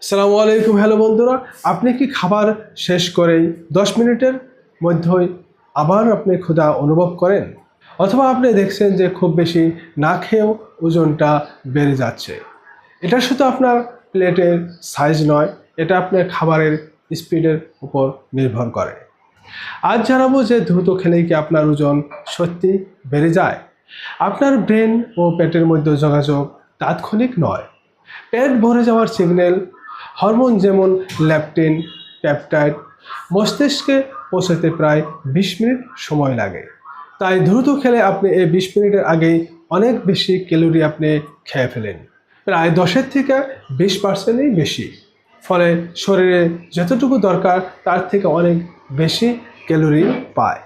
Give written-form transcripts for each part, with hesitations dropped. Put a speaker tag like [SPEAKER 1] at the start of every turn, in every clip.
[SPEAKER 1] আসসালামু আলাইকুম। হ্যালো বন্ধুরা, আপনি কি খাবার শেষ করেই 10 মিনিটের মধ্যেই আবার আপনি ক্ষুধা অনুভব করেন, অথবা আপনি দেখছেন যে খুব বেশি না খেয়েও ওজনটা বেড়ে যাচ্ছে? এটা শুধু আপনার প্লেটের সাইজ নয়, এটা আপনার খাবারের স্পিডের উপর নির্ভর করে। আজ জানাবো যে দ্রুত খেলেই কি আপনার ওজন সত্যি বেড়ে যায়। আপনার ব্রেন ও পেটের মধ্যে যোগাযোগ তাৎক্ষণিক নয়। পেট ভরে যাওয়ার সিগন্যাল হরমোন যেমন ল্যাপটিন, পেপটাইড মস্তিষ্কে পৌঁছাতে প্রায় 20 মিনিট সময় লাগে। তাই দ্রুত খেলে আপনি এই 20 মিনিটের আগেই অনেক বেশি ক্যালোরি আপনি খেয়ে ফেলেন, প্রায় 10 থেকে 20% বেশি। ফলে শরীরে যতটুকু দরকার তার থেকে অনেক বেশি ক্যালোরি পায়,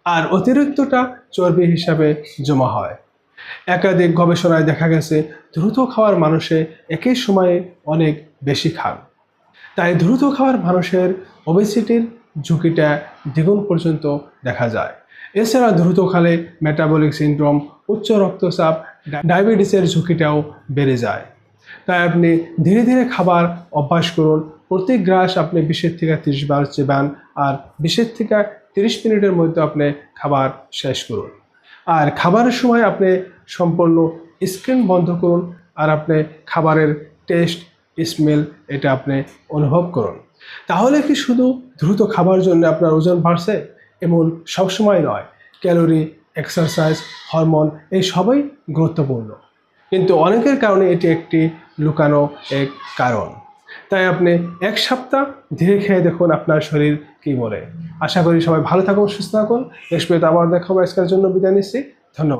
[SPEAKER 1] আর অতিরিক্তটা চর্বি হিসাবে জমা হয়। একাধিক গবেষণায় দেখা গেছে দ্রুত খাওয়ার মানুষে একই সময়ে অনেক বেশি খান। তাই দ্রুত খাওয়ার মানুষের ওবেসিটির ঝুঁকিটা দ্বিগুণ পর্যন্ত দেখা যায়। এছাড়া দ্রুত খেলে মেটাবলিক সিনড্রোম, উচ্চ রক্তচাপ, ডায়াবেটিসের ঝুঁকিটাও বেড়ে যায়। তাই আপনি ধীরে ধীরে খাবার অভ্যাস করুন। প্রতি গ্রাস আপনি 20 থেকে 30 বার চেবান, আর 20 থেকে 30 মিনিটের মধ্যে আপনি খাবার শেষ করুন। আর খাবারের সময় আপনি সম্পূর্ণ স্ক্রিন বন্ধ করুন, আর আপনি খাবারের টেস্ট, স্মেল এটা আপনি অনুভব করুন। তাহলে কি শুধু দ্রুত খাবার জন্য আপনার ওজন বাড়ছে? এমন সবসময় নয়। ক্যালোরি, এক্সারসাইজ, হরমোন এই সবই গুরুত্বপূর্ণ, কিন্তু অনেকের কারণে এটি একটি লুকানো এক কারণ। তাই আপনি 1 সপ্তাহ ধীরে খেয়ে দেখুন আপনার শরীর কি বলে। আশা করি সবাই ভালো থাকুন, সুস্থ থাকুন। নেক্সট ভিডিওতে আবার দেখাবো। আজকের জন্য বিদায় নিচ্ছি। ধন্যবাদ।